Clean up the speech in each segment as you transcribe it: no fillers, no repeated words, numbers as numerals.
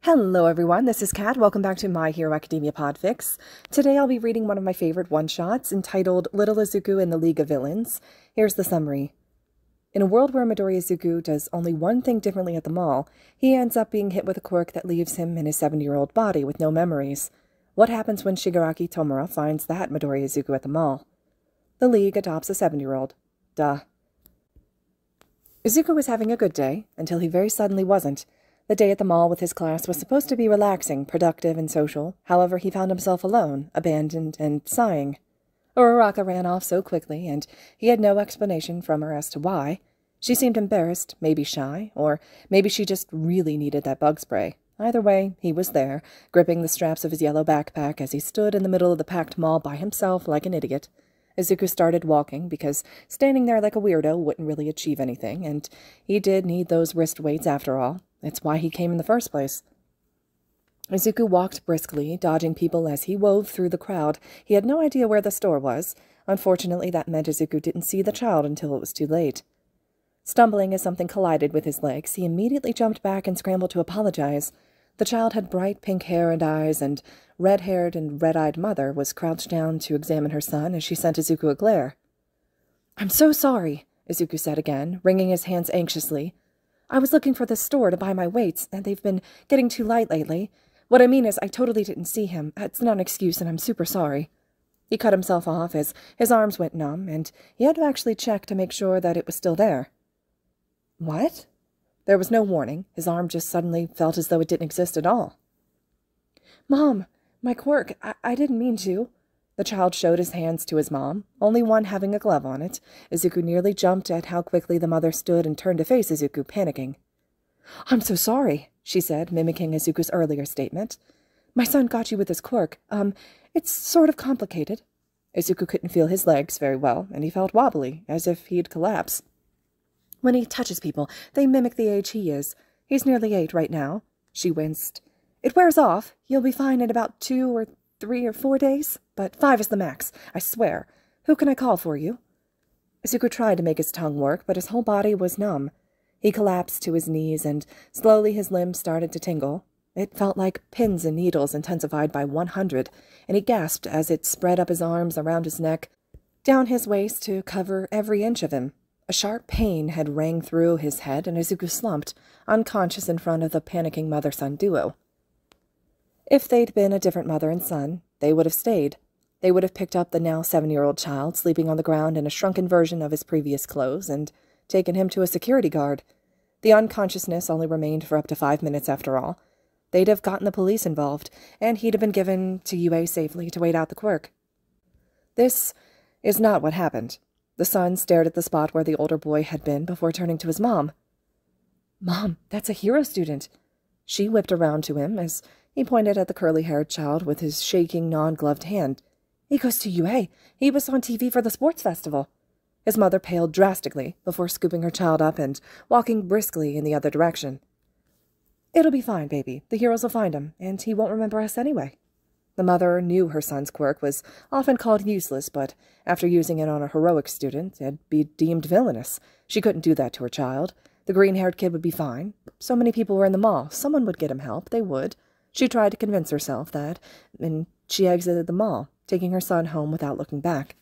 Hello everyone, this is Kat. Welcome back to My Hero Academia Podfics. Today I'll be reading one of my favorite one-shots entitled Little Izuku and the League of Villains. Here's the summary. In a world where Midori Izuku does only one thing differently at the mall, he ends up being hit with a quirk that leaves him in his 70-year-old body with no memories. What happens when Shigaraki Tomura finds that Midori Izuku at the mall? The League adopts a 70-year-old. Duh. Izuku was having a good day, until he very suddenly wasn't. The day at the mall with his class was supposed to be relaxing, productive, and social. However, he found himself alone, abandoned, and sighing. Uraraka ran off so quickly, and he had no explanation from her as to why. She seemed embarrassed, maybe shy, or maybe she just really needed that bug spray. Either way, he was there, gripping the straps of his yellow backpack as he stood in the middle of the packed mall by himself like an idiot. Izuku started walking, because standing there like a weirdo wouldn't really achieve anything, and he did need those wrist weights after all. It's why he came in the first place. Izuku walked briskly, dodging people as he wove through the crowd. He had no idea where the store was. Unfortunately, that meant Izuku didn't see the child until it was too late. Stumbling as something collided with his legs, he immediately jumped back and scrambled to apologize. The child had bright pink hair and eyes, and red-haired and red-eyed mother was crouched down to examine her son as she sent Izuku a glare. "I'm so sorry," Izuku said again, wringing his hands anxiously. "I was looking for the store to buy my weights, and they've been getting too light lately. What I mean is I totally didn't see him. It's not an excuse, and I'm super sorry." He cut himself off as his arms went numb, and he had to actually check to make sure that it was still there. What? There was no warning. His arm just suddenly felt as though it didn't exist at all. "Mom, my quirk, I didn't mean to." The child showed his hands to his mom, only one having a glove on it. Izuku nearly jumped at how quickly the mother stood and turned to face Izuku, panicking. "I'm so sorry," she said, mimicking Izuku's earlier statement. "My son got you with his quirk. It's sort of complicated." Izuku couldn't feel his legs very well, and he felt wobbly, as if he'd collapse. "When he touches people, they mimic the age he is. He's nearly 8 right now." She winced. "It wears off. You'll be fine in about 2 or 3 or 4 days, but 5 is the max, I swear. Who can I call for you?" Izuku tried to make his tongue work, but his whole body was numb. He collapsed to his knees, and slowly his limbs started to tingle. It felt like pins and needles intensified by 100, and he gasped as it spread up his arms around his neck, down his waist to cover every inch of him. A sharp pain had rang through his head, and Izuku slumped, unconscious in front of the panicking mother-son duo. If they'd been a different mother and son, they would have stayed. They would have picked up the now 7-year-old child sleeping on the ground in a shrunken version of his previous clothes and taken him to a security guard. The unconsciousness only remained for up to 5 minutes after all. They'd have gotten the police involved, and he'd have been given to UA safely to wait out the quirk. This is not what happened. The son stared at the spot where the older boy had been before turning to his mom. "Mom, that's a hero student." She whipped around to him as he pointed at the curly-haired child with his shaking, non-gloved hand. "He goes to UA. He was on TV for the sports festival." His mother paled drastically before scooping her child up and walking briskly in the other direction. "It'll be fine, baby. The heroes will find him, and he won't remember us anyway." The mother knew her son's quirk was often called useless, but after using it on a heroic student, it'd be deemed villainous. She couldn't do that to her child. The green-haired kid would be fine. So many people were in the mall. Someone would get him help. They would. She tried to convince herself that, and she exited the mall, taking her son home without looking back.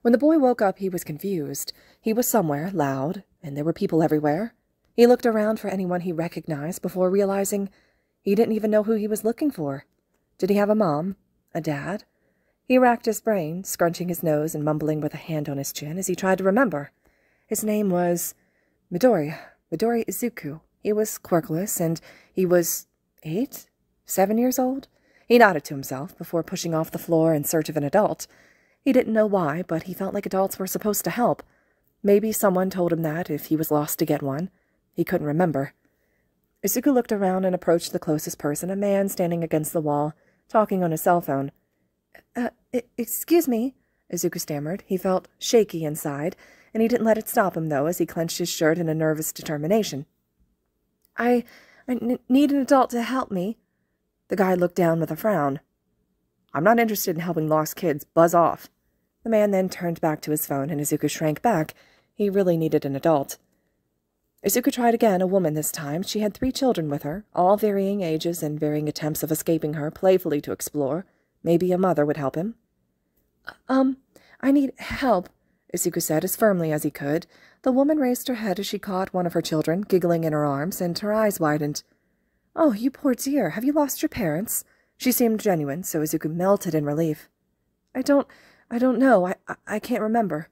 When the boy woke up, he was confused. He was somewhere, loud, and there were people everywhere. He looked around for anyone he recognized before realizing he didn't even know who he was looking for. Did he have a mom? A dad? He racked his brain, scrunching his nose and mumbling with a hand on his chin as he tried to remember. His name was Midori Izuku. He was quirkless, and he was 8? 7 years old? He nodded to himself before pushing off the floor in search of an adult. He didn't know why, but he felt like adults were supposed to help. Maybe someone told him that if he was lost to get one. He couldn't remember. Izuku looked around and approached the closest person, a man standing against the wall, talking on his cell phone. Excuse me," Izuku stammered. He felt shaky inside, and he didn't let it stop him, though, as he clenched his shirt in a nervous determination. I need an adult to help me." The guy looked down with a frown. "I'm not interested in helping lost kids. Buzz off." The man then turned back to his phone, and Izuku shrank back. He really needed an adult. Izuku tried again, a woman this time. She had 3 children with her, all varying ages and varying attempts of escaping her, playfully to explore. Maybe a mother would help him. I need help, Izuku said as firmly as he could. The woman raised her head as she caught one of her children, giggling in her arms, and her eyes widened. "Oh, you poor dear, have you lost your parents?" She seemed genuine, so Izuku melted in relief. I don't know. I can't remember,"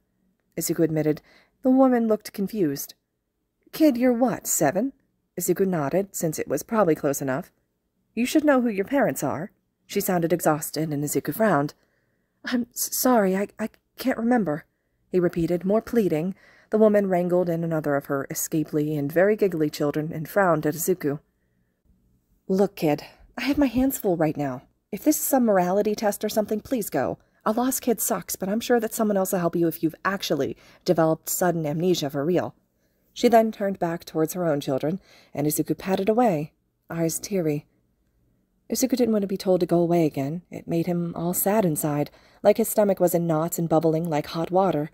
Izuku admitted. The woman looked confused. "Kid, you're what, 7? Izuku nodded, since it was probably close enough. "You should know who your parents are." She sounded exhausted, and Izuku frowned. "I'm sorry, I can't remember," he repeated, more pleading. The woman wrangled in another of her escapely and very giggly children and frowned at Izuku. "Look, kid, I have my hands full right now. If this is some morality test or something, please go. A lost kid sucks, but I'm sure that someone else will help you if you've actually developed sudden amnesia for real." She then turned back towards her own children, and Izuku patted away, eyes teary. Izuku didn't want to be told to go away again. It made him all sad inside, like his stomach was in knots and bubbling like hot water.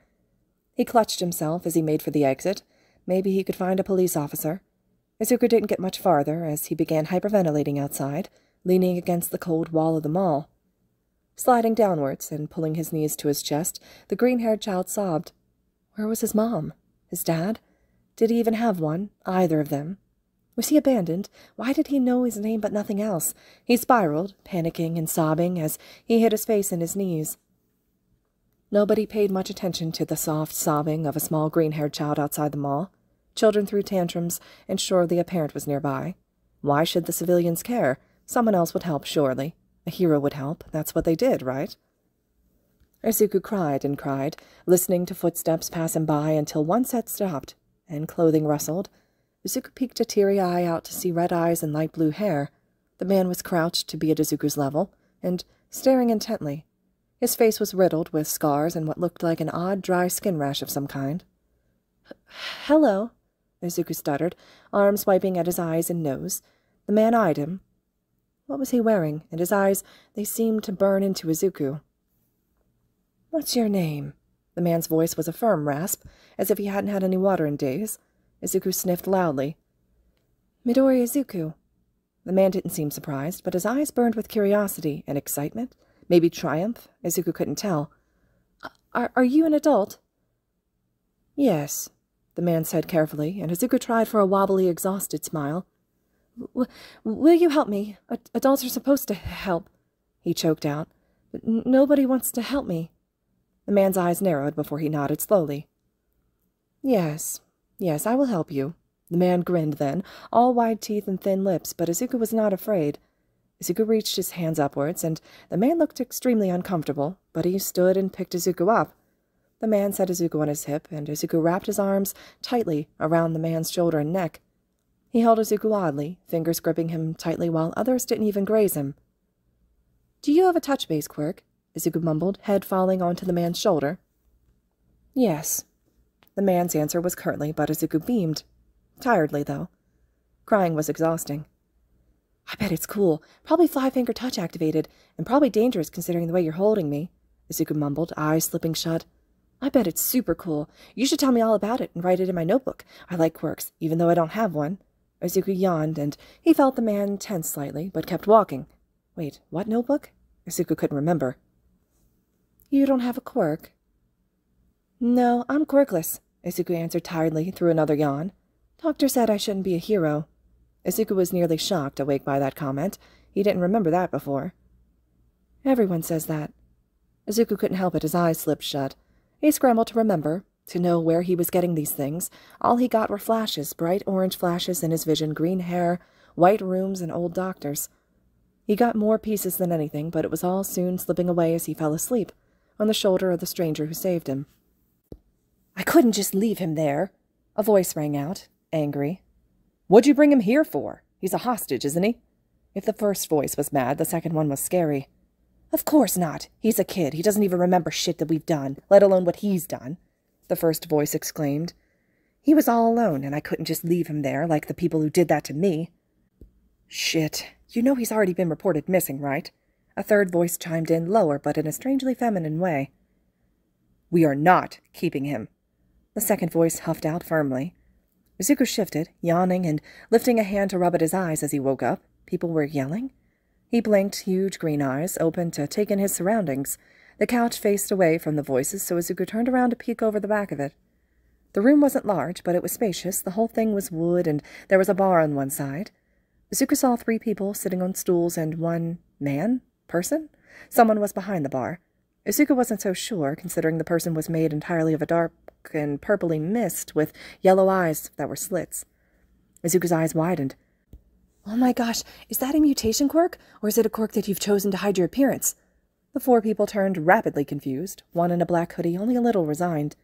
He clutched himself as he made for the exit. Maybe he could find a police officer. Izuku didn't get much farther as he began hyperventilating outside, leaning against the cold wall of the mall. Sliding downwards and pulling his knees to his chest, the green-haired child sobbed. Where was his mom? His dad? Did he even have one? Either of them? Was he abandoned? Why did he know his name but nothing else? He spiraled, panicking and sobbing as he hid his face in his knees. Nobody paid much attention to the soft sobbing of a small green-haired child outside the mall. Children threw tantrums, and surely a parent was nearby. Why should the civilians care? Someone else would help, surely. A hero would help. That's what they did, right? Izuku cried and cried, listening to footsteps pass him by until one set stopped, and clothing rustled. Izuku peeked a teary eye out to see red eyes and light blue hair. The man was crouched to be at Izuku's level, and staring intently. His face was riddled with scars and what looked like an odd dry skin rash of some kind. "Hello," Izuku stuttered, arms wiping at his eyes and nose. The man eyed him. What was he wearing? And his eyes, they seemed to burn into Izuku. "What's your name?" The man's voice was a firm rasp, as if he hadn't had any water in days. Izuku sniffed loudly. "Midori Izuku." The man didn't seem surprised, but his eyes burned with curiosity and excitement. Maybe triumph? Izuku couldn't tell. Are you an adult?" "Yes," the man said carefully, and Izuku tried for a wobbly, exhausted smile. Will you help me? Adults are supposed to help," he choked out. "But nobody wants to help me." The man's eyes narrowed before he nodded slowly. Yes, I will help you." The man grinned then, all wide teeth and thin lips, but Izuku was not afraid. Izuku reached his hands upwards, and the man looked extremely uncomfortable, but he stood and picked Izuku up. The man set Izuku on his hip, and Izuku wrapped his arms tightly around the man's shoulder and neck. He held Izuku oddly, fingers gripping him tightly while others didn't even graze him. "Do you have a touch-base quirk?" Izuku mumbled, head falling onto the man's shoulder. "Yes." The man's answer was curtly, but Izuku beamed. Tiredly, though. Crying was exhausting. "I bet it's cool. Probably five-finger touch activated, and probably dangerous considering the way you're holding me," Izuku mumbled, eyes slipping shut. "I bet it's super cool. You should tell me all about it and write it in my notebook. I like quirks, even though I don't have one." Izuku yawned, and he felt the man tense slightly, but kept walking. Wait, what notebook? Izuku couldn't remember. "You don't have a quirk?" "No, I'm quirkless," Izuku answered tiredly through another yawn. "Doctor said I shouldn't be a hero." Izuku was nearly shocked awake by that comment. He didn't remember that before. "Everyone says that." Izuku couldn't help it, his eyes slipped shut. He scrambled to remember, to know where he was getting these things. All he got were flashes, bright orange flashes in his vision, green hair, white rooms, and old doctors. He got more pieces than anything, but it was all soon slipping away as he fell asleep, on the shoulder of the stranger who saved him. "I couldn't just leave him there," a voice rang out, angry. "What'd you bring him here for? He's a hostage, isn't he?" If the first voice was mad, the second one was scary. "Of course not. He's a kid. He doesn't even remember shit that we've done, let alone what he's done," the first voice exclaimed. "He was all alone, and I couldn't just leave him there like the people who did that to me." "Shit. You know he's already been reported missing, right?" A third voice chimed in, lower but in a strangely feminine way. "We are not keeping him," the second voice huffed out firmly. Izuku shifted, yawning and lifting a hand to rub at his eyes as he woke up. People were yelling. He blinked, huge green eyes, open to take in his surroundings. The couch faced away from the voices, so Izuku turned around to peek over the back of it. The room wasn't large, but it was spacious. The whole thing was wood, and there was a bar on one side. Izuku saw 3 people sitting on stools and 1 person? Someone was behind the bar. Izuku wasn't so sure, considering the person was made entirely of a dark and purpley mist with yellow eyes that were slits. Izuku's eyes widened. "Oh my gosh, is that a mutation quirk, or is it a quirk that you've chosen to hide your appearance?" The 4 people turned rapidly confused, one in a black hoodie, only a little resigned.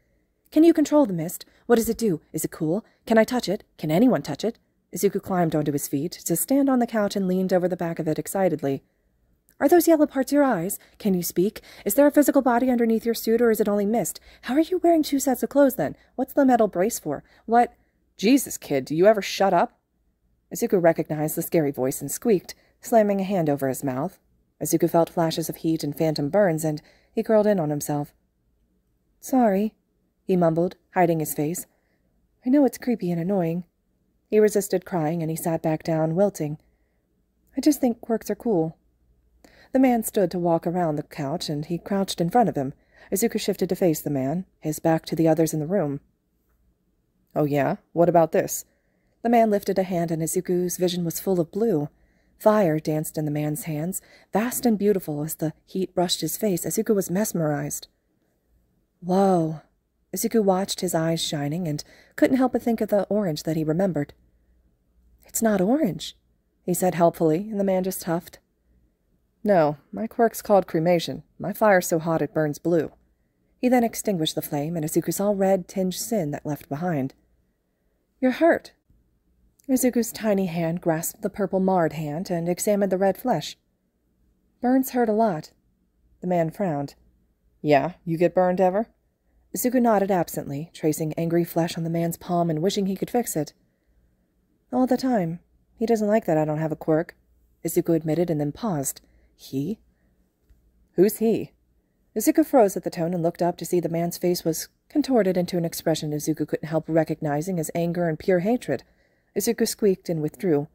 "Can you control the mist? What does it do? Is it cool? Can I touch it? Can anyone touch it?" Izuku climbed onto his feet, to stand on the couch and leaned over the back of it excitedly. "Are those yellow parts your eyes? Can you speak? Is there a physical body underneath your suit, or is it only mist? How are you wearing 2 sets of clothes, then? What's the metal brace for? What—" "Jesus, kid, do you ever shut up?" Izuku recognized the scary voice and squeaked, slamming a hand over his mouth. Izuku felt flashes of heat and phantom burns, and he curled in on himself. "Sorry," he mumbled, hiding his face. "I know it's creepy and annoying." He resisted crying, and he sat back down, wilting. "I just think quirks are cool." The man stood to walk around the couch, and he crouched in front of him. Izuku shifted to face the man, his back to the others in the room. "Oh yeah? What about this?" The man lifted a hand, and Izuku's vision was full of blue. Fire danced in the man's hands, vast and beautiful as the heat brushed his face. Izuku was mesmerized. Whoa. Izuku watched, his eyes shining, and couldn't help but think of the orange that he remembered. "It's not orange," he said helpfully, and the man just huffed. "No, my quirk's called cremation. My fire's so hot it burns blue." He then extinguished the flame, and Izuku saw red-tinged sin that left behind. "You're hurt." Izuku's tiny hand grasped the purple marred hand and examined the red flesh. "Burns hurt a lot." The man frowned. "Yeah, you get burned ever?" Izuku nodded absently, tracing angry flesh on the man's palm and wishing he could fix it. "All the time. He doesn't like that I don't have a quirk," Izuku admitted, and then paused. "He?" "Who's he?" Izuku froze at the tone and looked up to see the man's face was contorted into an expression Izuku couldn't help recognizing as anger and pure hatred. Izuku squeaked and withdrew.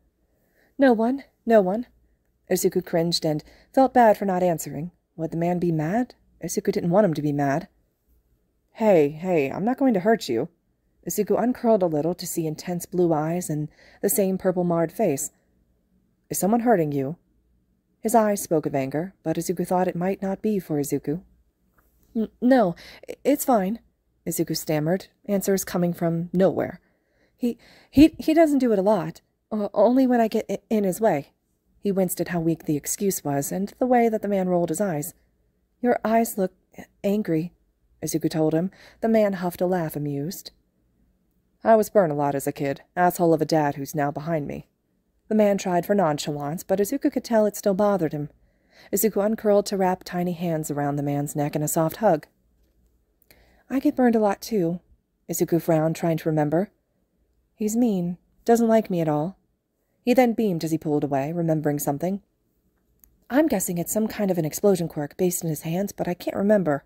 "No one, no one." Izuku cringed and felt bad for not answering. Would the man be mad? Izuku didn't want him to be mad. Hey, I'm not going to hurt you." Izuku uncurled a little to see intense blue eyes and the same purple marred face. "Is someone hurting you?" His eyes spoke of anger, but Izuku thought it might not be for Izuku. No, it's fine," Izuku stammered, answers coming from nowhere. He doesn't do it a lot, only when I get in his way." He winced at how weak the excuse was, and the way that the man rolled his eyes. "Your eyes look angry," Izuku told him. The man huffed a laugh, amused. "I was burned a lot as a kid, asshole of a dad who's now behind me." The man tried for nonchalance, but Izuku could tell it still bothered him. Izuku uncurled to wrap tiny hands around the man's neck in a soft hug. "I get burned a lot, too." Izuku frowned, trying to remember. "He's mean. Doesn't like me at all." He then beamed as he pulled away, remembering something. "I'm guessing it's some kind of an explosion quirk based in his hands, but I can't remember."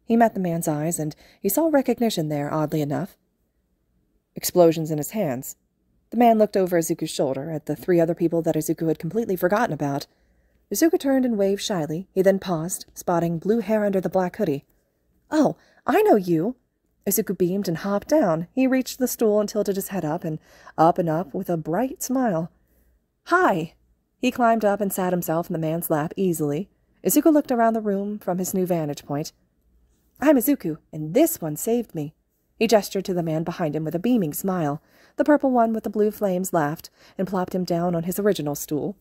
He met the man's eyes, and he saw recognition there, oddly enough. "Explosions in his hands." The man looked over Izuku's shoulder at the 3 other people that Izuku had completely forgotten about. Izuku turned and waved shyly. He then paused, spotting blue hair under the black hoodie. "Oh, I know you!" Izuku beamed and hopped down. He reached the stool and tilted his head up and up with a bright smile. "Hi!" He climbed up and sat himself in the man's lap easily. Izuku looked around the room from his new vantage point. "I'm Izuku, and this one saved me." He gestured to the man behind him with a beaming smile. The purple one with the blue flames laughed and plopped him down on his original stool.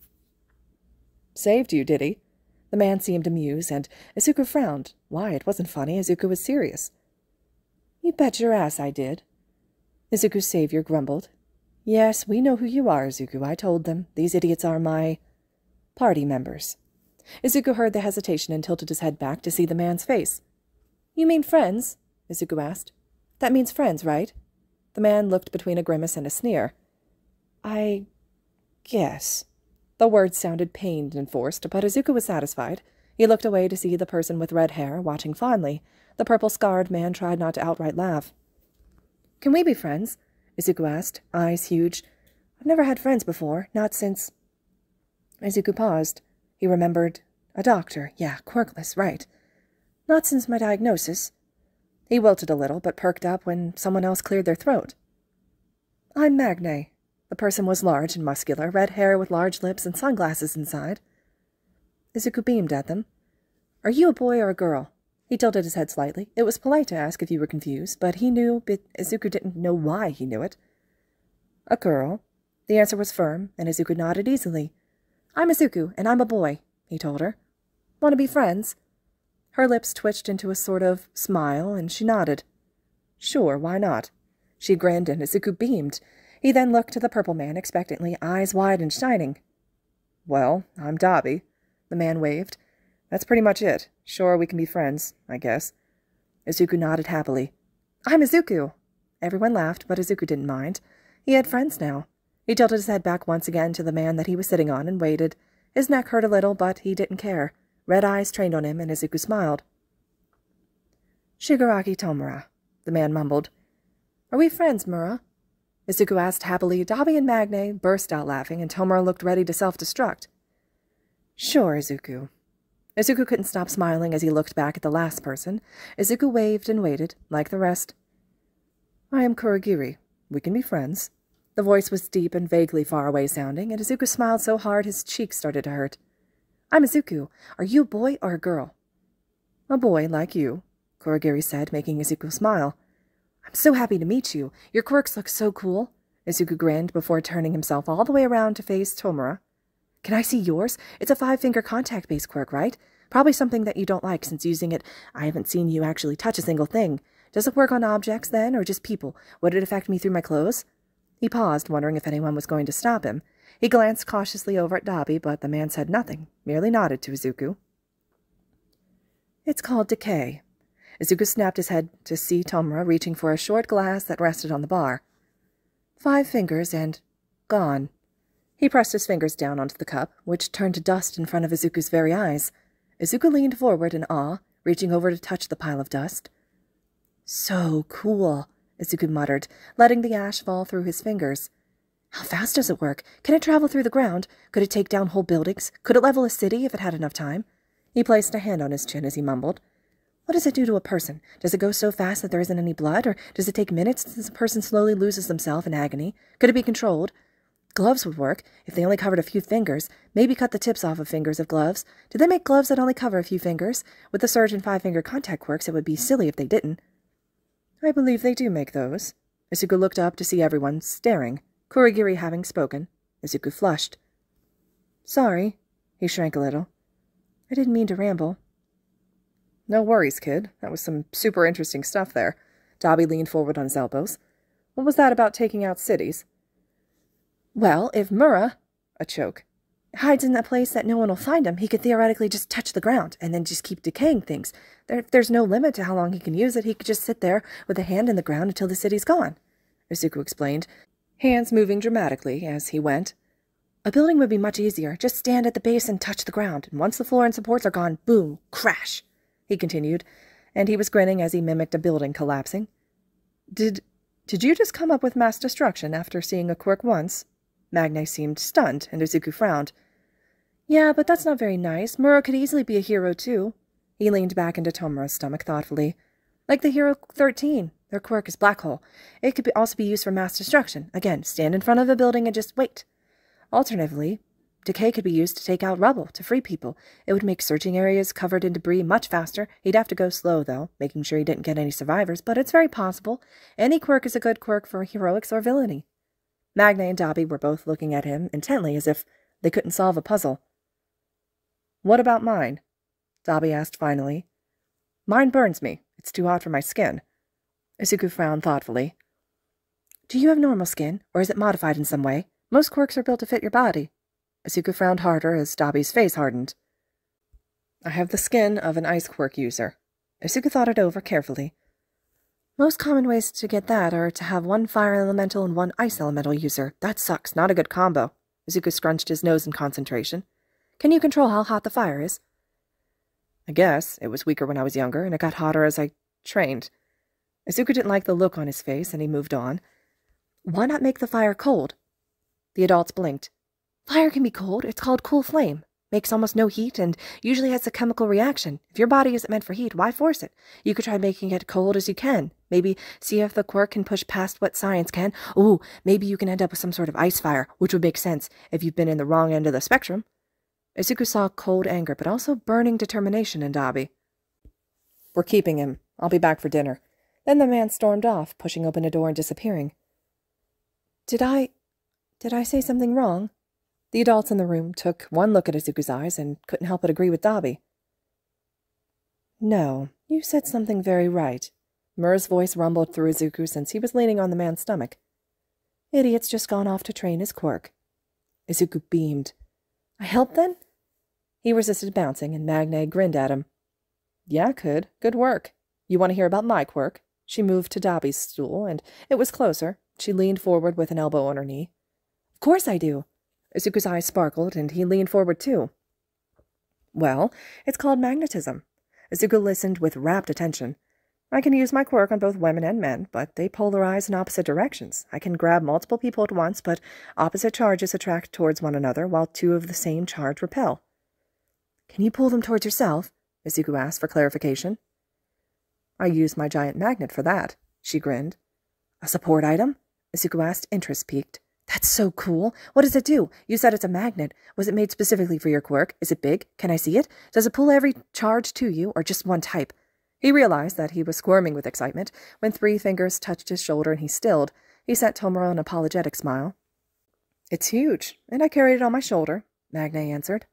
"Saved you, did he?" The man seemed amused, and Izuku frowned. Why, it wasn't funny. Izuku was serious. "You bet your ass I did." Izuku's savior grumbled. "Yes, we know who you are, Izuku. I told them. These idiots are my party members." Izuku heard the hesitation and tilted his head back to see the man's face. "You mean friends?" Izuku asked. "That means friends, right?" The man looked between a grimace and a sneer. "I guess." The words sounded pained and forced, but Izuku was satisfied. He looked away to see the person with red hair, watching fondly. The purple-scarred man tried not to outright laugh. "Can we be friends?" Izuku asked, eyes huge. I've never had friends before, not since... Izuku paused. He remembered. A doctor, yeah, quirkless, right. Not since my diagnosis. He wilted a little, but perked up when someone else cleared their throat. I'm Magne. The person was large and muscular, red hair with large lips and sunglasses inside. Izuku beamed at them. Are you a boy or a girl? He tilted his head slightly. It was polite to ask if you were confused, but he knew, Izuku didn't know why he knew it. A girl. The answer was firm, and Izuku nodded easily. I'm Izuku, and I'm a boy, he told her. Want to be friends? Her lips twitched into a sort of smile, and she nodded. Sure, why not? She grinned, and Izuku beamed. He then looked to the purple man expectantly, eyes wide and shining. Well, I'm Dabi. The man waved. That's pretty much it. Sure, we can be friends, I guess. Izuku nodded happily. I'm Izuku. Everyone laughed, but Izuku didn't mind. He had friends now. He tilted his head back once again to the man that he was sitting on and waited. His neck hurt a little, but he didn't care. Red eyes trained on him, and Izuku smiled. Shigaraki Tomura, the man mumbled. Are we friends, Mura? Izuku asked happily. Dabi and Magne burst out laughing, and Tomura looked ready to self-destruct. Sure, Izuku. Izuku couldn't stop smiling as he looked back at the last person. Izuku waved and waited, like the rest. I am Kurogiri. We can be friends. The voice was deep and vaguely far away sounding, and Izuku smiled so hard his cheeks started to hurt. I'm Izuku. Are you a boy or a girl? A boy, like you, Kurogiri said, making Izuku smile. I'm so happy to meet you. Your quirks look so cool. Izuku grinned before turning himself all the way around to face Tomura. Can I see yours? It's a 5-finger contact-based quirk, right? Probably something that you don't like, since using it, I haven't seen you actually touch a single thing. Does it work on objects, then, or just people? Would it affect me through my clothes? He paused, wondering if anyone was going to stop him. He glanced cautiously over at Dabi, but the man said nothing, merely nodded to Izuku. It's called decay. Izuku snapped his head to see Tomura reaching for a short glass that rested on the bar. 5 fingers and... gone. He pressed his fingers down onto the cup, which turned to dust in front of Izuku's very eyes. Izuku leaned forward in awe, reaching over to touch the pile of dust. So cool, Izuku muttered, letting the ash fall through his fingers. How fast does it work? Can it travel through the ground? Could it take down whole buildings? Could it level a city if it had enough time? He placed a hand on his chin as he mumbled. What does it do to a person? Does it go so fast that there isn't any blood, or does it take minutes since a person slowly loses themselves in agony? Could it be controlled? Gloves would work, if they only covered a few fingers. Maybe cut the tips off of fingers of gloves. Did they make gloves that only cover a few fingers? With the surge in 5-finger contact quirks, it would be silly if they didn't. I believe they do make those. Izuku looked up to see everyone staring. Kurogiri having spoken. Izuku flushed. Sorry. He shrank a little. I didn't mean to ramble. No worries, kid. That was some super interesting stuff there. Dabi leaned forward on his elbows. What was that about taking out cities? Well, if Mura, a choke, hides in a place that no one will find him, he could theoretically just touch the ground and then just keep decaying things. There's no limit to how long he can use it. He could just sit there with a hand in the ground until the city's gone, Izuku explained, hands moving dramatically as he went. A building would be much easier. Just stand at the base and touch the ground, and once the floor and supports are gone, boom, crash, he continued, and he was grinning as he mimicked a building collapsing. Did you just come up with mass destruction after seeing a quirk once? Magne seemed stunned, and Izuku frowned. Yeah, but that's not very nice. Mura could easily be a hero, too. He leaned back into Tomura's stomach thoughtfully. Like the Hero 13. Their quirk is Black Hole. It could also be used for mass destruction. Again, stand in front of a building and just wait. Alternatively, decay could be used to take out rubble, to free people. It would make searching areas covered in debris much faster. He'd have to go slow, though, making sure he didn't get any survivors, but it's very possible. Any quirk is a good quirk for heroics or villainy. Magne and Dabi were both looking at him intently as if they couldn't solve a puzzle. What about mine? Dabi asked finally. Mine burns me. It's too hot for my skin. Izuku frowned thoughtfully. Do you have normal skin, or is it modified in some way? Most quirks are built to fit your body. Izuku frowned harder as Dabi's face hardened. I have the skin of an ice quirk user. Izuku thought it over carefully. Most common ways to get that are to have one fire elemental and one ice elemental user. That sucks. Not a good combo. Izuku scrunched his nose in concentration. Can you control how hot the fire is? I guess. It was weaker when I was younger, and it got hotter as I trained. Izuku didn't like the look on his face, and he moved on. Why not make the fire cold? The adults blinked. Fire can be cold. It's called cool flame. Makes almost no heat and usually has a chemical reaction. If your body isn't meant for heat, why force it? You could try making it cold as you can. Maybe see if the quirk can push past what science can. Ooh, maybe you can end up with some sort of ice fire, which would make sense if you've been in the wrong end of the spectrum. Izuku saw cold anger, but also burning determination in Dabi. We're keeping him. I'll be back for dinner. Then the man stormed off, pushing open a door and disappearing. Did I say something wrong? The adults in the room took one look at Izuku's eyes and couldn't help but agree with Dabi. No, you said something very right. Mura's voice rumbled through Izuku since he was leaning on the man's stomach. Idiot's just gone off to train his quirk. Izuku beamed. I helped then? He resisted bouncing, and Magne grinned at him. Yeah, could. Good work. You want to hear about my quirk? She moved to Dabi's stool, and it was closer. She leaned forward with an elbow on her knee. Of course I do. Izuku's eyes sparkled, and he leaned forward too. Well, it's called magnetism. Izuku listened with rapt attention. I can use my quirk on both women and men, but they polarize in opposite directions. I can grab multiple people at once, but opposite charges attract towards one another, while two of the same charge repel. Can you pull them towards yourself? Izuku asked for clarification. I use my giant magnet for that, she grinned. A support item? Izuku asked, interest piqued. That's so cool. What does it do? You said it's a magnet. Was it made specifically for your quirk? Is it big? Can I see it? Does it pull every charge to you, or just one type? He realized that he was squirming with excitement when 3 fingers touched his shoulder and he stilled. He sent Tomura an apologetic smile. It's huge, and I carried it on my shoulder, Magne answered.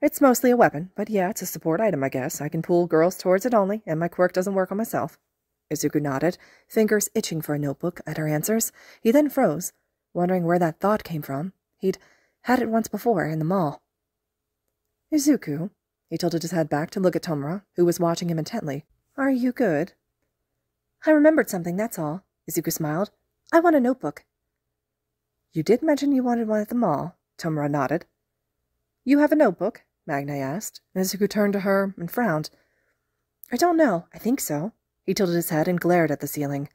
It's mostly a weapon, but yeah, it's a support item, I guess. I can pull girls towards it only, and my quirk doesn't work on myself. Izuku nodded, fingers itching for a notebook at her answers. He then froze, wondering where that thought came from. He'd had it once before in the mall. Izuku, he tilted his head back to look at Tomura, who was watching him intently. Are you good? I remembered something, that's all. Izuku smiled. I want a notebook. You did mention you wanted one at the mall, Tomura nodded. You have a notebook? Magne asked. Izuku turned to her and frowned. I don't know. I think so. He tilted his head and glared at the ceiling.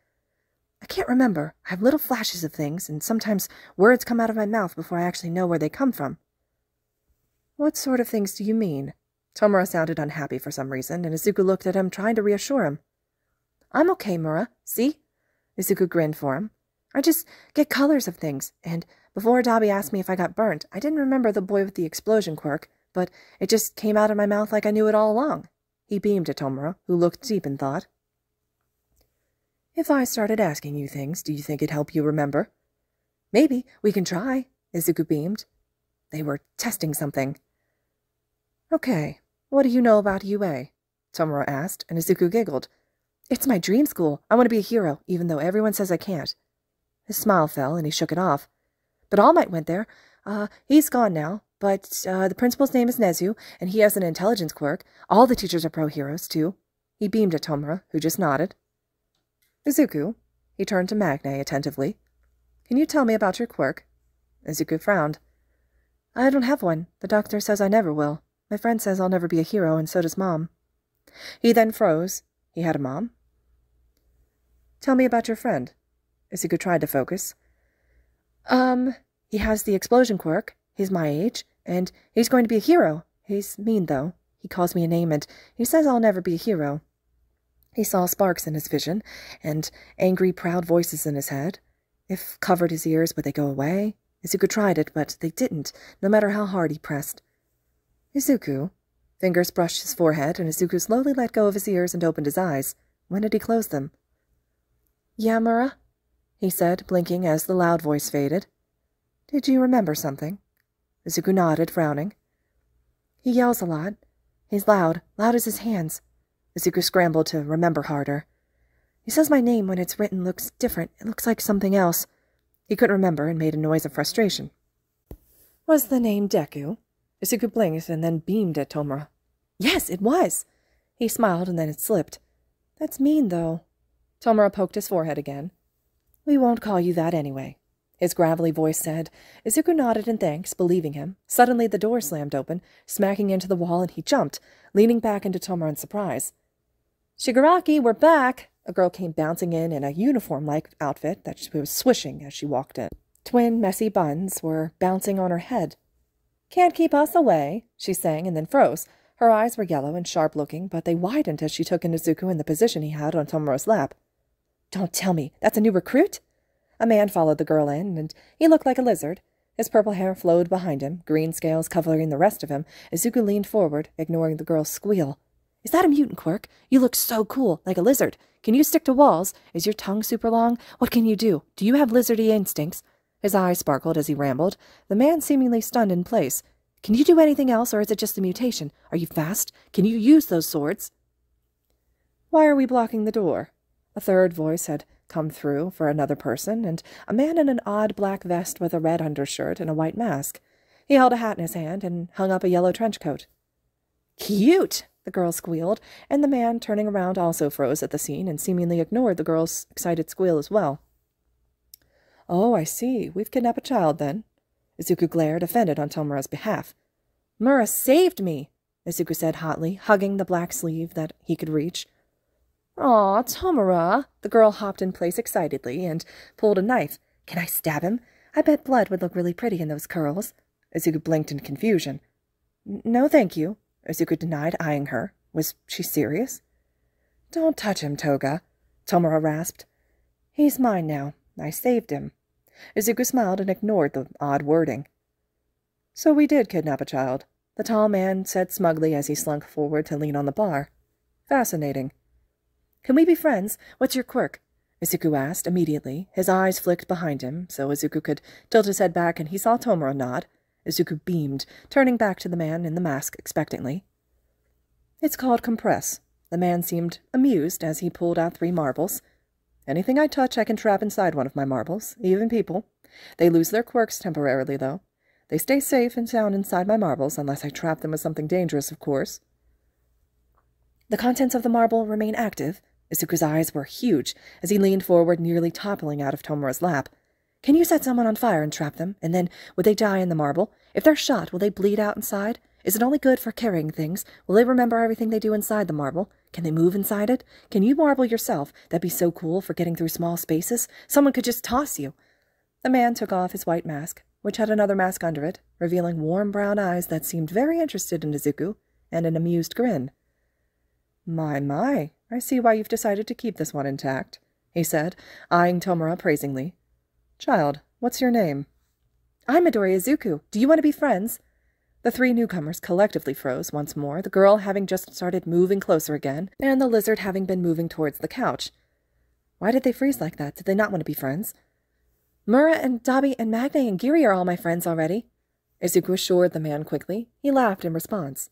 I can't remember. I have little flashes of things, and sometimes words come out of my mouth before I actually know where they come from. What sort of things do you mean? Tomura sounded unhappy for some reason, and Izuku looked at him, trying to reassure him. I'm okay, Mura. See? Izuku grinned for him. I just get colors of things, and before Dabi asked me if I got burnt, I didn't remember the boy with the explosion quirk, but it just came out of my mouth like I knew it all along. He beamed at Tomura, who looked deep in thought. If I started asking you things, do you think it'd help you remember? Maybe. We can try, Izuku beamed. They were testing something. Okay. What do you know about UA? Tomura asked, and Izuku giggled. It's my dream school. I want to be a hero, even though everyone says I can't. His smile fell, and he shook it off. But All Might went there. He's gone now, but the principal's name is Nezu, and he has an intelligence quirk. All the teachers are pro-heroes, too. He beamed at Tomura, who just nodded. Izuku, he turned to Magne attentively. Can you tell me about your quirk? Izuku frowned. I don't have one. The doctor says I never will. My friend says I'll never be a hero, and so does Mom. He then froze. He had a mom? Tell me about your friend. Izuku tried to focus. He has the explosion quirk. He's my age, and he's going to be a hero. He's mean, though. He calls me a name, and he says I'll never be a hero. He saw sparks in his vision, and angry, proud voices in his head. If covered his ears, would they go away? Izuku tried it, but they didn't, no matter how hard he pressed. Izuku. Fingers brushed his forehead, and Izuku slowly let go of his ears and opened his eyes. When did he close them? Yamura, he said, blinking as the loud voice faded. Did you remember something? Izuku nodded, frowning. He yells a lot. He's loud as his hands. Izuku scrambled to remember harder. He says my name when it's written looks different. It looks like something else. He couldn't remember and made a noise of frustration. Was the name Deku? Izuku blinked and then beamed at Tomura. Yes, it was. He smiled and then it slipped. That's mean, though. Tomura poked his forehead again. We won't call you that anyway, his gravelly voice said. Izuku nodded in thanks, believing him. Suddenly the door slammed open, smacking into the wall, and he jumped, leaning back into Tomura in surprise. Shigaraki, we're back, A girl came bouncing in a uniform-like outfit that she was swishing as she walked in. Twin messy buns were bouncing on her head. "Can't keep us away," she sang, and then froze. Her eyes were yellow and sharp-looking, but they widened as she took in Izuku in the position he had on Tomura's lap. "Don't tell me! That's a new recruit?" A man followed the girl in, and he looked like a lizard. His purple hair flowed behind him, green scales covering the rest of him. Izuku leaned forward, ignoring the girl's squeal. "Is that a mutant quirk? You look so cool, like a lizard. Can you stick to walls? Is your tongue super long? What can you do? Do you have lizardy instincts?" His eyes sparkled as he rambled, the man seemingly stunned in place. "Can you do anything else, or is it just a mutation? Are you fast? Can you use those swords?" "Why are we blocking the door?" A third voice had come through for another person, and a man in an odd black vest with a red undershirt and a white mask. He held a hat in his hand and hung up a yellow trench coat. "Cute!" the girl squealed, and the man, turning around, also froze at the scene and seemingly ignored the girl's excited squeal as well. "Oh, I see. We've kidnapped a child, then." Izuku glared, offended on Tomura's behalf. "Mura saved me," Izuku said hotly, hugging the black sleeve that he could reach. "Aw, Tomura!" The girl hopped in place excitedly and pulled a knife. "Can I stab him? I bet blood would look really pretty in those curls." Izuku blinked in confusion. "No, thank you," Izuku denied, eyeing her. Was she serious? "Don't touch him, Toga," Tomura rasped. "He's mine now. I saved him." Izuku smiled and ignored the odd wording. "So we did kidnap a child," the tall man said smugly as he slunk forward to lean on the bar. "Fascinating." "Can we be friends? What's your quirk?" Izuku asked immediately. His eyes flicked behind him, so Izuku could tilt his head back, and he saw Tomura nod. Izuku beamed, turning back to the man in the mask expectantly. "It's called compress." The man seemed amused as he pulled out 3 marbles. "Anything I touch I can trap inside one of my marbles, even people. They lose their quirks temporarily, though. They stay safe and sound inside my marbles, unless I trap them with something dangerous, of course." "The contents of the marble remain active?" Izuku's eyes were huge as he leaned forward, nearly toppling out of Tomura's lap. "Can you set someone on fire and trap them, and then would they die in the marble? If they're shot, will they bleed out inside? Is it only good for carrying things? Will they remember everything they do inside the marble? Can they move inside it? Can you marble yourself? That'd be so cool for getting through small spaces. Someone could just toss you." The man took off his white mask, which had another mask under it, revealing warm brown eyes that seemed very interested in Izuku, and an amused grin. My, I see why you've decided to keep this one intact," he said, eyeing Tomura praisingly. "Child, what's your name?" "I'm Midori Izuku. Do you want to be friends?" The 3 newcomers collectively froze once more, the girl having just started moving closer again, and the lizard having been moving towards the couch. Why did they freeze like that? Did they not want to be friends? "Mura and Dabi and Magne and Giri are all my friends already," Izuku assured the man quickly. He laughed in response.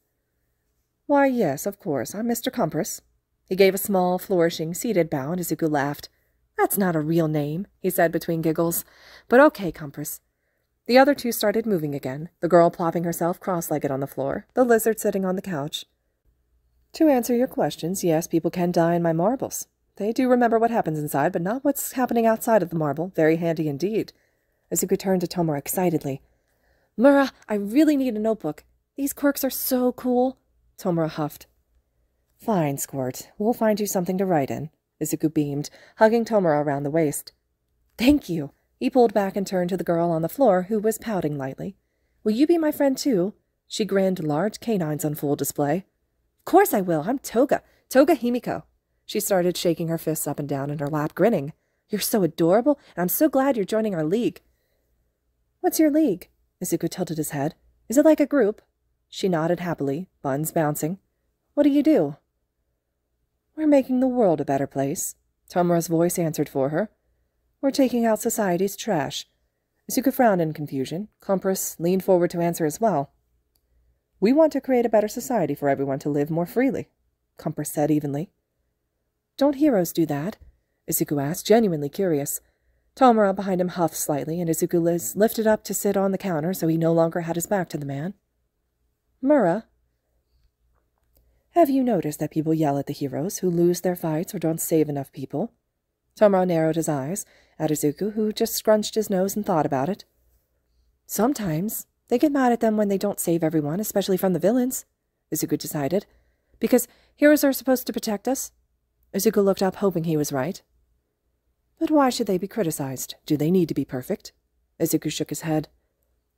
"Why, yes, of course. I'm Mr. Compress." He gave a small, flourishing, seated bow, and Izuku laughed. "That's not a real name," he said between giggles. "But okay, Compress." The other 2 started moving again, the girl plopping herself cross-legged on the floor, the lizard sitting on the couch. "To answer your questions, yes, people can die in my marbles. They do remember what happens inside, but not what's happening outside of the marble. Very handy indeed." Izuku turned to Tomura excitedly. "Mura, I really need a notebook. These quirks are so cool." Tomura huffed. "Fine, Squirt. We'll find you something to write in." Izuku beamed, hugging Tomura around the waist. "Thank you." He pulled back and turned to the girl on the floor, who was pouting lightly. "Will you be my friend, too?" She grinned, large canines on full display. "Of course I will. I'm Toga Himiko." She started shaking her fists up and down in her lap, grinning. "You're so adorable, and I'm so glad you're joining our league." "What's your league?" Izuku tilted his head. "Is it like a group?" She nodded happily, buns bouncing. "What do you do?" "We're making the world a better place," Tomura's voice answered for her. "We're taking out society's trash." Izuku frowned in confusion. Compress leaned forward to answer as well. "We want to create a better society for everyone to live more freely," Compress said evenly. "Don't heroes do that?" Izuku asked, genuinely curious. Tomura behind him huffed slightly, and Izuku lifted up to sit on the counter so he no longer had his back to the man. "Mura, have you noticed that people yell at the heroes who lose their fights or don't save enough people?" Tomura narrowed his eyes at Izuku, who just scrunched his nose and thought about it. "Sometimes. They get mad at them when they don't save everyone, especially from the villains," Izuku decided. "Because heroes are supposed to protect us." Izuku looked up, hoping he was right. But why should they be criticized? Do they need to be perfect? Izuku shook his head.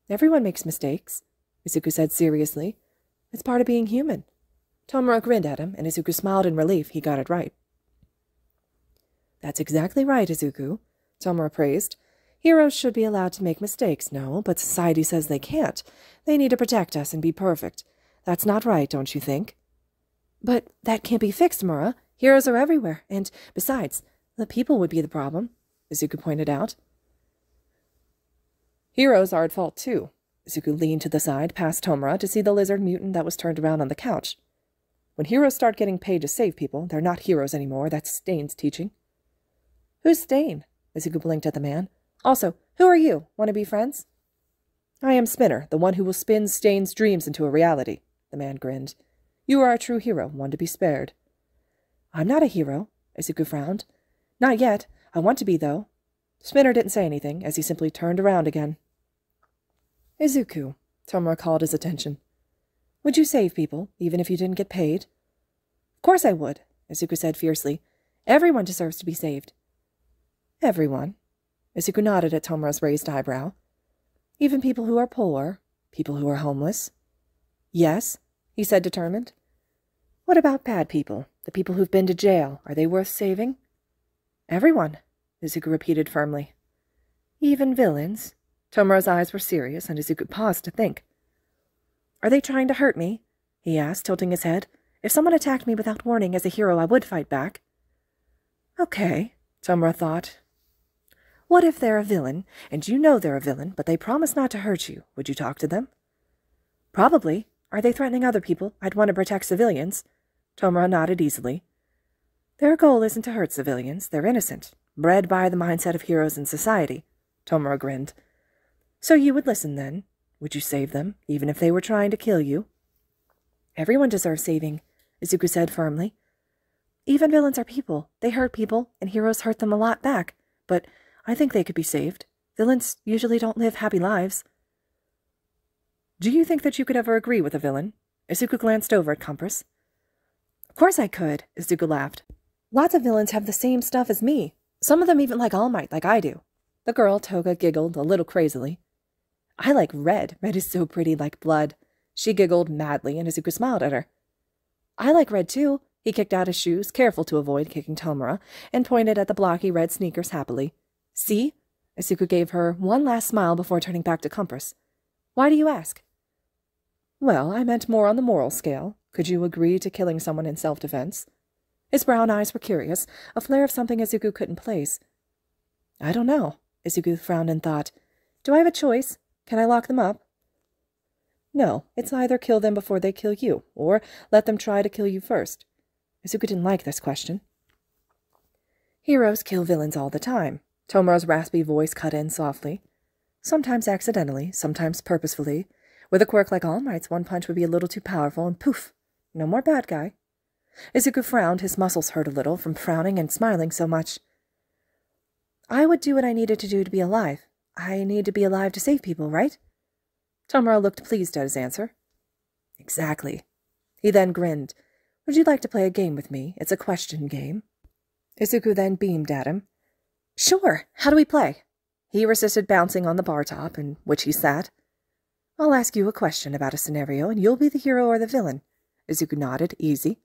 Everyone makes mistakes, Izuku said seriously. It's part of being human. Tomura grinned at him, and Izuku smiled in relief. He got it right. That's exactly right, Izuku, Tomura praised. Heroes should be allowed to make mistakes, no, but society says they can't. They need to protect us and be perfect. That's not right, don't you think? But that can't be fixed, Mura. Heroes are everywhere, and, besides, the people would be the problem, Izuku pointed out. Heroes are at fault, too. Izuku leaned to the side, past Tomura, to see the lizard mutant that was turned around on the couch. When heroes start getting paid to save people, they're not heroes anymore. That's Stain's teaching. Who's Stain? Izuku blinked at the man. Also, who are you? Want to be friends? I am Spinner, the one who will spin Stain's dreams into a reality, the man grinned. You are a true hero, one to be spared. I'm not a hero, Izuku frowned. Not yet. I want to be, though. Spinner didn't say anything, as he simply turned around again. Izuku, Tomura called his attention. Would you save people, even if you didn't get paid? Of course I would, Izuku said fiercely. Everyone deserves to be saved. Everyone? Izuku nodded at Tomura's raised eyebrow. Even people who are poor? People who are homeless? Yes, he said, determined. What about bad people? The people who've been to jail? Are they worth saving? Everyone, Izuku repeated firmly. Even villains? Tomura's eyes were serious, and Izuku paused to think. Are they trying to hurt me? He asked, tilting his head. If someone attacked me without warning as a hero, I would fight back. Okay, Tomura thought. What if they're a villain, and you know they're a villain, but they promise not to hurt you? Would you talk to them? Probably. Are they threatening other people? I'd want to protect civilians. Tomura nodded easily. Their goal isn't to hurt civilians. They're innocent, bred by the mindset of heroes in society. Tomura grinned. So you would listen, then? Would you save them, even if they were trying to kill you? Everyone deserves saving, Izuku said firmly. Even villains are people. They hurt people, and heroes hurt them a lot back. But I think they could be saved. Villains usually don't live happy lives. Do you think that you could ever agree with a villain? Izuku glanced over at Compass. Of course I could, Izuku laughed. Lots of villains have the same stuff as me. Some of them even like All Might, like I do. The girl, Toga, giggled a little crazily. I like red. Red is so pretty, like blood. She giggled madly, and Izuku smiled at her. I like red, too. He kicked out his shoes, careful to avoid kicking Tomura, and pointed at the blocky red sneakers happily. See? Izuku gave her one last smile before turning back to Compass. Why do you ask? Well, I meant more on the moral scale. Could you agree to killing someone in self-defense? His brown eyes were curious, a flare of something Izuku couldn't place. I don't know. Izuku frowned and thought. Do I have a choice? Can I lock them up? No, it's either kill them before they kill you, or let them try to kill you first. Izuku didn't like this question. Heroes kill villains all the time. Tomura's raspy voice cut in softly. Sometimes accidentally, sometimes purposefully. With a quirk like All Might's, one punch would be a little too powerful, and poof, no more bad guy. Izuku frowned, his muscles hurt a little from frowning and smiling so much. I would do what I needed to do to be alive. I need to be alive to save people, right? Tomura looked pleased at his answer. Exactly. He then grinned. Would you like to play a game with me? It's a question game. Izuku then beamed at him. Sure. How do we play? He resisted bouncing on the bar top, in which he sat. I'll ask you a question about a scenario, and you'll be the hero or the villain. Izuku nodded, easy.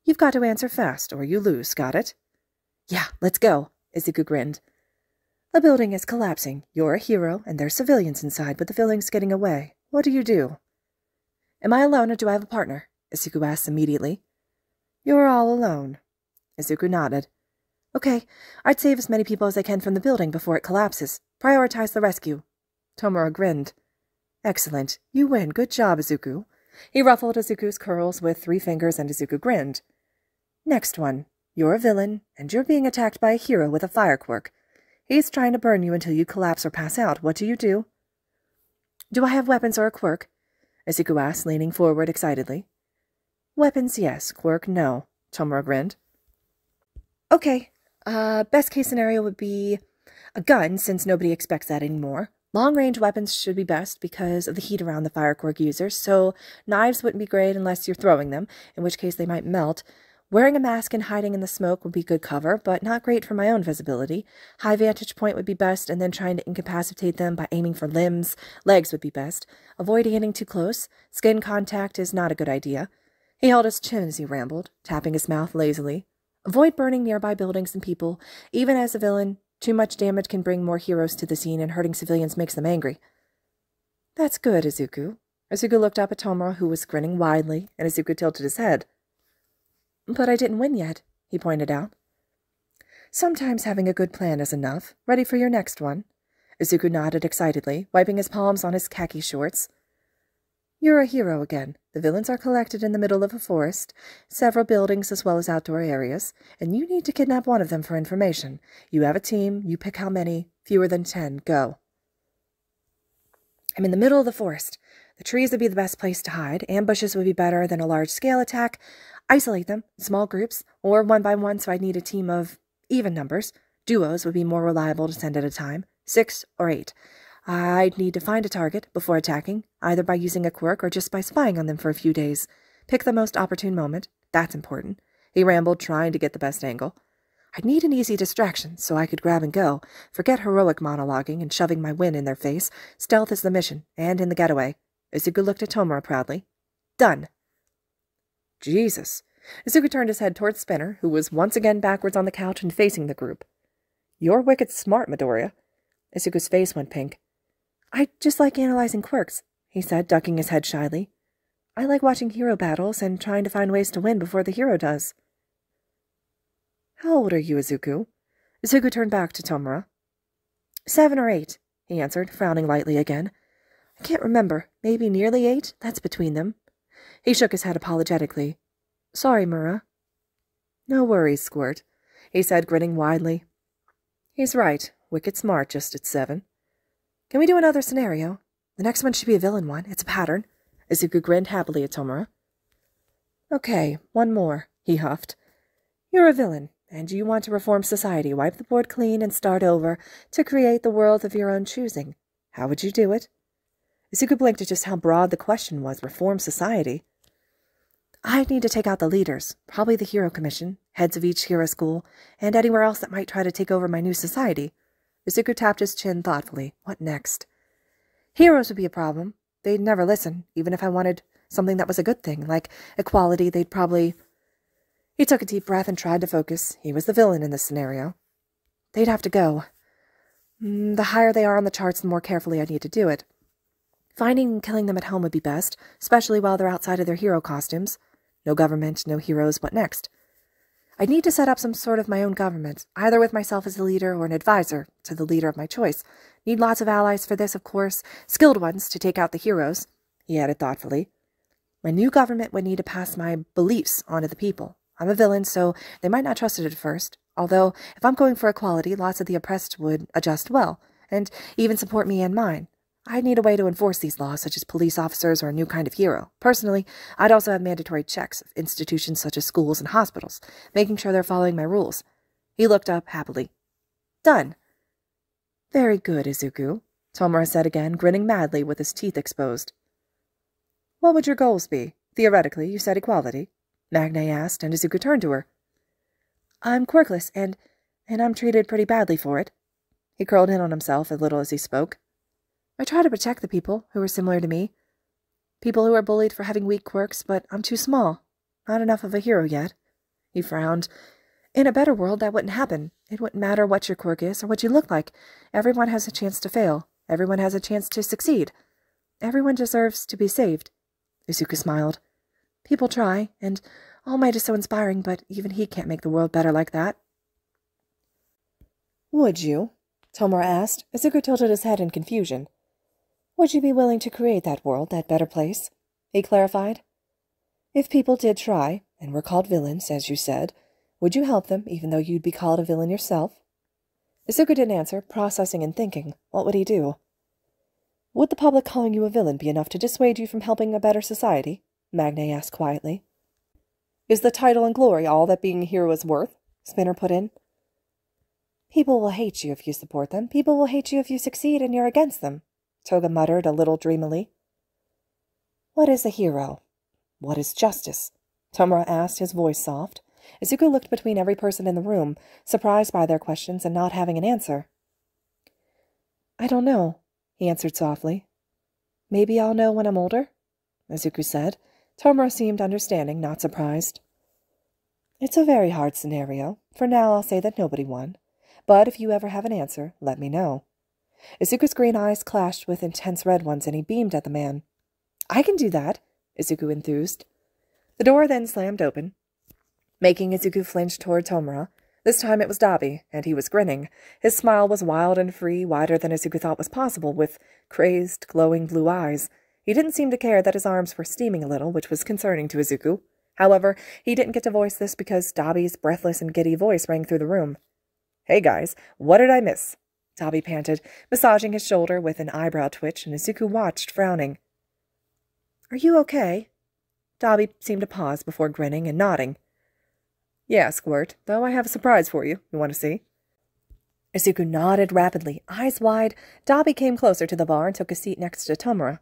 You've got to answer fast, or you lose, got it? Yeah, let's go, Izuku grinned. A building is collapsing. You're a hero, and there's civilians inside, but the building's getting away. What do? Am I alone, or do I have a partner? Izuku asked immediately. You're all alone. Izuku nodded. Okay, I'd save as many people as I can from the building before it collapses. Prioritize the rescue. Tomura grinned. Excellent. You win. Good job, Izuku. He ruffled Izuku's curls with 3 fingers, and Izuku grinned. Next one. You're a villain, and you're being attacked by a hero with a fire quirk. He's trying to burn you until you collapse or pass out. What do? Do I have weapons or a quirk? Izuku asked, leaning forward excitedly. Weapons, yes. Quirk, no. Tomura grinned. Okay. Best case scenario would be a gun, since nobody expects that anymore. Long-range weapons should be best because of the heat around the fire quirk users, so knives wouldn't be great unless you're throwing them, in which case they might melt. Wearing a mask and hiding in the smoke would be good cover, but not great for my own visibility. High vantage point would be best, and then trying to incapacitate them by aiming for limbs. Legs would be best. Avoid getting too close. Skin contact is not a good idea. He held his chin as he rambled, tapping his mouth lazily. Avoid burning nearby buildings and people. Even as a villain, too much damage can bring more heroes to the scene, and hurting civilians makes them angry. That's good, Izuku. Izuku looked up at Tomura, who was grinning widely, and Izuku tilted his head. But I didn't win yet, he pointed out. Sometimes having a good plan is enough. Ready for your next one? Izuku nodded excitedly, wiping his palms on his khaki shorts. You're a hero again. The villains are collected in the middle of a forest, several buildings as well as outdoor areas, and you need to kidnap one of them for information. You have a team, you pick how many, fewer than 10, go. I'm in the middle of the forest. The trees would be the best place to hide. Ambushes would be better than a large-scale attack. Isolate them in small groups, or one by one, so I'd need a team of even numbers. Duos would be more reliable to send at a time, 6 or 8. I'd need to find a target before attacking, either by using a quirk or just by spying on them for a few days. Pick the most opportune moment. That's important. He rambled, trying to get the best angle. I'd need an easy distraction, so I could grab and go. Forget heroic monologuing and shoving my win in their face. Stealth is the mission, and in the getaway. Izuku looked at Tomura proudly. Done. Jesus. Izuku turned his head towards Spinner, who was once again backwards on the couch and facing the group. You're wicked smart, Midoriya. Izuku's face went pink. I just like analyzing quirks, he said, ducking his head shyly. I like watching hero battles and trying to find ways to win before the hero does. How old are you, Izuku? Izuku turned back to Tomura. 7 or 8, he answered, frowning lightly again. I can't remember. Maybe nearly 8? That's between them. He shook his head apologetically. Sorry, Mura. No worries, Squirt, he said, grinning widely. He's right. Wicked smart just at 7. Can we do another scenario? The next one should be a villain one. It's a pattern. Izuku grinned happily at Tomura. Okay, one more, he huffed. You're a villain, and you want to reform society, wipe the board clean, and start over to create the world of your own choosing. How would you do it? Izuku blinked at just how broad the question was, reform society. I'd need to take out the leaders, probably the Hero Commission, heads of each hero school, and anywhere else that might try to take over my new society. Izuku tapped his chin thoughtfully. What next? Heroes would be a problem. They'd never listen, even if I wanted something that was a good thing, like equality. They'd probably... He took a deep breath and tried to focus. He was the villain in this scenario. They'd have to go. The higher they are on the charts, the more carefully I'd need to do it. Finding and killing them at home would be best, especially while they're outside of their hero costumes. No government, no heroes, what next? I'd need to set up some sort of my own government, either with myself as a leader or an advisor to the leader of my choice. Need lots of allies for this, of course, skilled ones to take out the heroes, he added thoughtfully. My new government would need to pass my beliefs on to the people. I'm a villain, so they might not trust it at first, although if I'm going for equality, lots of the oppressed would adjust well, and even support me and mine. I'd need a way to enforce these laws, such as police officers or a new kind of hero. Personally, I'd also have mandatory checks of institutions such as schools and hospitals, making sure they're following my rules. He looked up happily. Done. Very good, Izuku, Tomura said again, grinning madly with his teeth exposed. What would your goals be? Theoretically, you said equality, Magne asked, and Izuku turned to her. I'm quirkless, and I'm treated pretty badly for it. He curled in on himself a little as he spoke. I try to protect the people who are similar to me. People who are bullied for having weak quirks, but I'm too small. Not enough of a hero yet. He frowned. In a better world, that wouldn't happen. It wouldn't matter what your quirk is or what you look like. Everyone has a chance to fail. Everyone has a chance to succeed. Everyone deserves to be saved. Izuku smiled. People try, and All Might is so inspiring, but even he can't make the world better like that. Would you? Tomura asked. Izuku tilted his head in confusion. Would you be willing to create that world, that better place? He clarified. If people did try, and were called villains, as you said, would you help them, even though you'd be called a villain yourself? Izuku didn't answer, processing and thinking. What would he do? Would the public calling you a villain be enough to dissuade you from helping a better society? Magne asked quietly. Is the title and glory all that being a hero is worth? Spinner put in. People will hate you if you support them. People will hate you if you succeed and you're against them, Toga muttered a little dreamily. What is a hero? What is justice? Tomura asked, his voice soft. Izuku looked between every person in the room, surprised by their questions and not having an answer. "I don't know," he answered softly. "Maybe I'll know when I'm older," Izuku said. Tomura seemed understanding, not surprised. "It's a very hard scenario. For now, I'll say that nobody won. But if you ever have an answer, let me know." Izuku's green eyes clashed with intense red ones, and he beamed at the man. "I can do that," Izuku enthused. The door then slammed open, making Izuku flinch toward Tomura. This time it was Dabi, and he was grinning. His smile was wild and free, wider than Izuku thought was possible, with crazed, glowing blue eyes. He didn't seem to care that his arms were steaming a little, which was concerning to Izuku. However, he didn't get to voice this because Dabi's breathless and giddy voice rang through the room. "Hey guys, what did I miss?" Dabi panted, massaging his shoulder with an eyebrow twitch, and Izuku watched, frowning. "Are you okay?" Dabi seemed to pause before grinning and nodding. "Yeah, Squirt, though I have a surprise for you. You want to see?" Izuku nodded rapidly. Eyes wide, Dabi came closer to the bar and took a seat next to Tomura.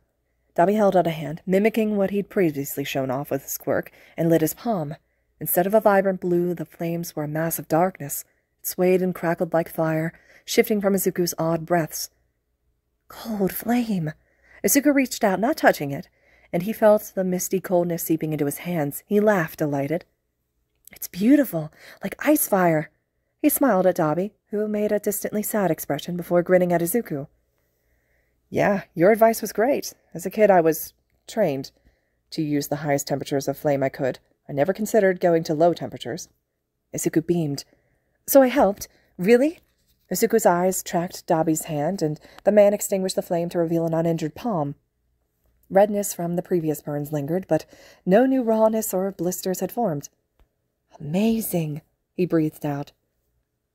Dabi held out a hand, mimicking what he'd previously shown off with his quirk, and lit his palm. Instead of a vibrant blue, the flames were a mass of darkness. It swayed and crackled like fire, shifting from Izuku's odd breaths. Cold flame! Izuku reached out, not touching it, and he felt the misty coldness seeping into his hands. He laughed, delighted. "It's beautiful, like ice fire." He smiled at Dabi, who made a distantly sad expression before grinning at Izuku. "Yeah, your advice was great. As a kid, I was trained to use the highest temperatures of flame I could. I never considered going to low temperatures." Izuku beamed. "So I helped? Really?" Izuku's eyes tracked Dabi's hand, and the man extinguished the flame to reveal an uninjured palm. Redness from the previous burns lingered, but no new rawness or blisters had formed. "Amazing," he breathed out.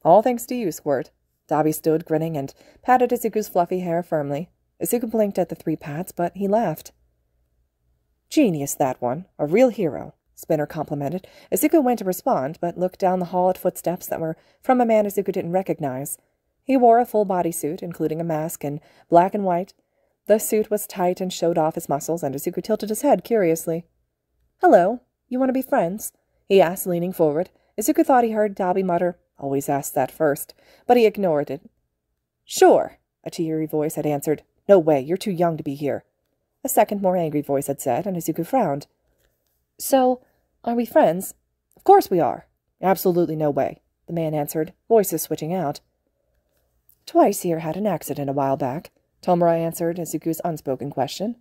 "All thanks to you, Squirt." Dabi stood, grinning, and patted Izuku's fluffy hair firmly. Izuku blinked at the 3 pats, but he laughed. "Genius, that one. A real hero," Spinner complimented. Izuku went to respond, but looked down the hall at footsteps that were from a man Izuku didn't recognize. He wore a full bodysuit, including a mask, in black and white. The suit was tight and showed off his muscles, and Izuku tilted his head curiously. "Hello, you want to be friends?" he asked, leaning forward. Izuku thought he heard Dabi mutter, "Always ask that first," but he ignored it. "Sure," a cheery voice had answered. "No way, you're too young to be here." A second, more angry voice had said, and Izuku frowned. "So, are we friends?" "Of course we are." "Absolutely no way," the man answered, voices switching out. "Twice here had an accident a while back," Tomura answered Izuku's unspoken question.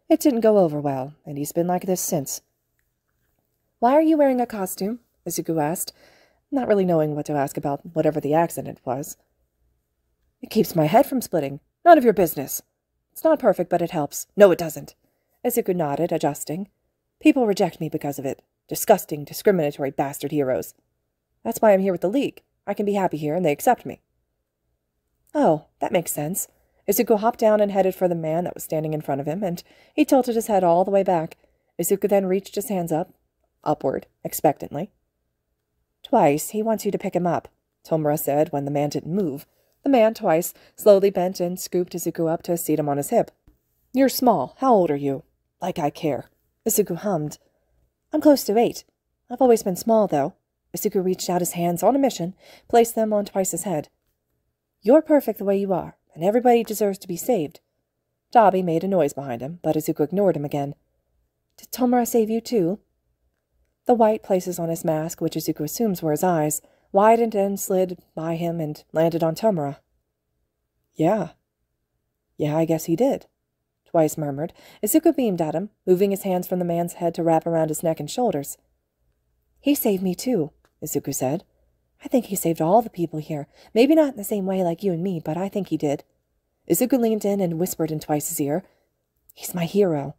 "It didn't go over well, and he's been like this since." "Why are you wearing a costume?" Izuku asked, not really knowing what to ask about whatever the accident was. "It keeps my head from splitting. None of your business." "It's not perfect, but it helps." "No, it doesn't." Izuku nodded, adjusting. "People reject me because of it. Disgusting, discriminatory bastard heroes. That's why I'm here with the League. I can be happy here, and they accept me." "Oh, that makes sense." Izuku hopped down and headed for the man that was standing in front of him, and he tilted his head all the way back. Izuku then reached his hands upward, expectantly. "Twice, he wants you to pick him up," Tomura said when the man didn't move. The man, twice, slowly bent and scooped Izuku up to seat him on his hip. "You're small. How old are you?" "Like I care." Izuku hummed. "I'm close to 8. I've always been small, though." Izuku reached out his hands on a mission, placed them on Twice's head. "You're perfect the way you are, and everybody deserves to be saved." Dabi made a noise behind him, but Izuku ignored him again. "Did Tomura save you, too?" The white places on his mask, which Izuku assumes were his eyes, widened and slid by him and landed on Tomura. Yeah, I guess he did," Twice murmured. Izuku beamed at him, moving his hands from the man's head to wrap around his neck and shoulders. "He saved me, too," Izuku said. "I think he saved all the people here. Maybe not in the same way like you and me, but I think he did." Izuku leaned in and whispered in Twice's ear, "He's my hero."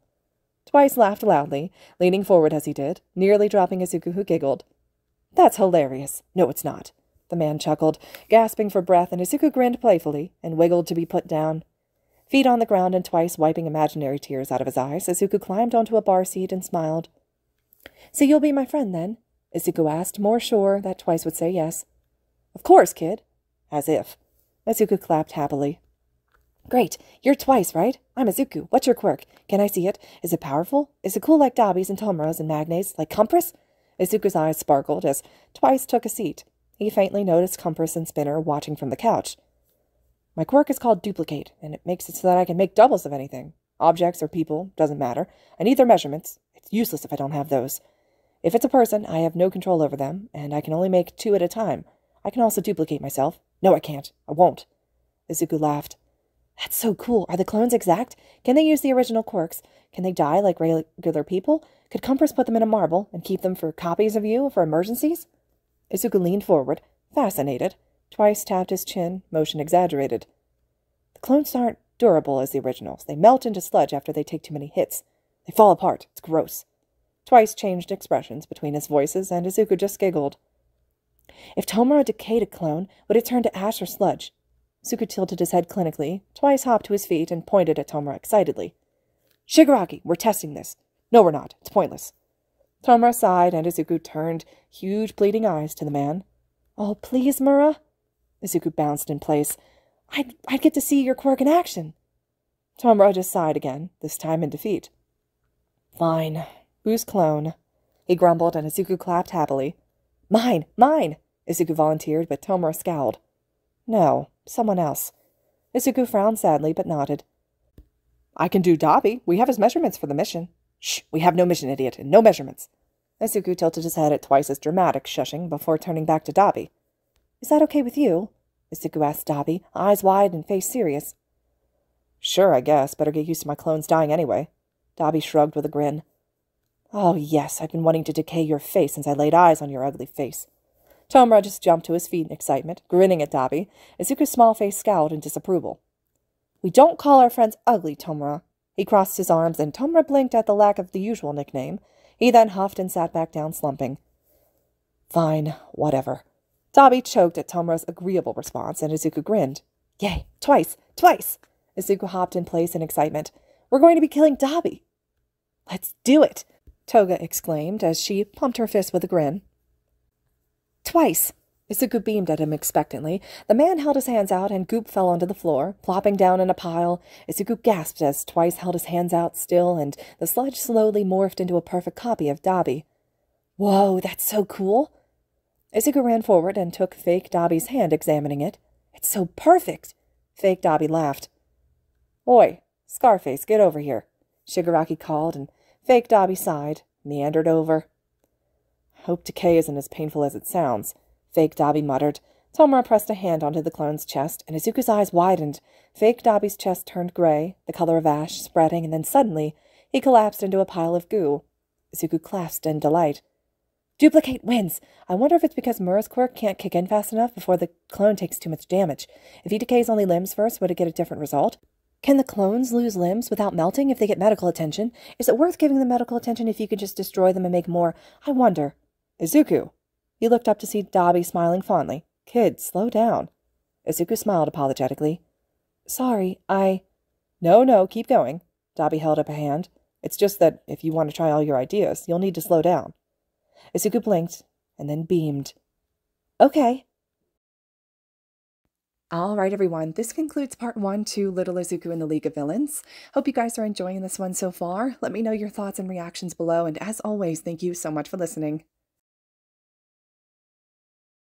Twice laughed loudly, leaning forward as he did, nearly dropping Izuku, who giggled. "That's hilarious." "No, it's not." The man chuckled, gasping for breath, and Izuku grinned playfully and wiggled to be put down. Feet on the ground and Twice wiping imaginary tears out of his eyes, Izuku climbed onto a bar seat and smiled. "So you'll be my friend, then?" Izuku asked, more sure that Twice would say yes. "Of course, kid." "As if." Izuku clapped happily. "Great. You're Twice, right? I'm Izuku. What's your quirk? Can I see it? Is it powerful? Is it cool like Dabi's and Tomura's and Magne's? Like Compress?" Izuku's eyes sparkled as Twice took a seat. He faintly noticed Compass and Spinner watching from the couch. My quirk is called Duplicate, and it makes it so that I can make doubles of anything. Objects or people, doesn't matter. I need their measurements. It's useless if I don't have those. If it's a person, I have no control over them, and I can only make 2 at a time. I can also duplicate myself. No, I can't. I won't. Izuku laughed. That's so cool. Are the clones exact? Can they use the original quirks? Can they die like regular people? Could Compass put them in a marble and keep them for copies of you for emergencies? Izuku leaned forward, fascinated. Twice tapped his chin, motion exaggerated. The clones aren't durable as the originals. They melt into sludge after they take too many hits. They fall apart. It's gross. Twice changed expressions between his voices, and Izuku just giggled. If Tomura decayed a clone, would it turn to ash or sludge? Izuku tilted his head clinically. Twice hopped to his feet and pointed at Tomura excitedly. Shigaraki, we're testing this. No, we're not. It's pointless. Tomura sighed, and Izuku turned huge pleading eyes to the man. Oh, please, Mura. Izuku bounced in place. I'd get to see your quirk in action. Tomura just sighed again, this time in defeat. Fine. Whose clone? He grumbled, and Izuku clapped happily. Mine! Mine! Izuku volunteered, but Tomura scowled. No, someone else. Izuku frowned sadly, but nodded. I can do Dabi. We have his measurements for the mission. Shh! We have no mission, idiot, and no measurements. Izuku tilted his head at Twice as dramatic shushing before turning back to Dabi. Is that okay with you? Izuku asked Dabi, eyes wide and face serious. Sure, I guess. Better get used to my clones dying anyway. Dabi shrugged with a grin. Oh, yes, I've been wanting to decay your face since I laid eyes on your ugly face. Tomura just jumped to his feet in excitement, grinning at Dabi. Izuku's small face scowled in disapproval. We don't call our friends ugly, Tomura. He crossed his arms, and Tomura blinked at the lack of the usual nickname. He then huffed and sat back down, slumping. Fine, whatever. Dabi choked at Tomura's agreeable response, and Izuku grinned. Yay, Twice! Twice! Izuku hopped in place in excitement. We're going to be killing Dabi! Let's do it! Toga exclaimed as she pumped her fist with a grin. Twice! Izuku beamed at him expectantly. The man held his hands out, and goop fell onto the floor, plopping down in a pile. Izuku gasped as Twice held his hands out still, and the sludge slowly morphed into a perfect copy of Dabi. Whoa, that's so cool! Izuku ran forward and took fake Dabi's hand, examining it. It's so perfect! Fake Dabi laughed. Oi, Scarface, get over here, Shigaraki called, and fake Dabi sighed, meandered over. Hope decay isn't as painful as it sounds, fake Dabi muttered. Tomura pressed a hand onto the clone's chest, and Izuku's eyes widened. Fake Dabi's chest turned gray, the color of ash, spreading, and then suddenly he collapsed into a pile of goo. Izuku clasped in delight. Duplicate wins! I wonder if it's because Mura's quirk can't kick in fast enough before the clone takes too much damage. If he decays only limbs first, would it get a different result? Can the clones lose limbs without melting if they get medical attention? Is it worth giving them medical attention if you could just destroy them and make more? I wonder. Izuku! He looked up to see Dabi smiling fondly. Kid, slow down. Izuku smiled apologetically. Sorry, No, keep going. Dabi held up a hand. It's just that if you want to try all your ideas, you'll need to slow down. Izuku blinked, and then beamed. Okay. All right, everyone. This concludes part 1 to Little Izuku in the League of Villains. Hope you guys are enjoying this one so far. Let me know your thoughts and reactions below, and as always, thank you so much for listening.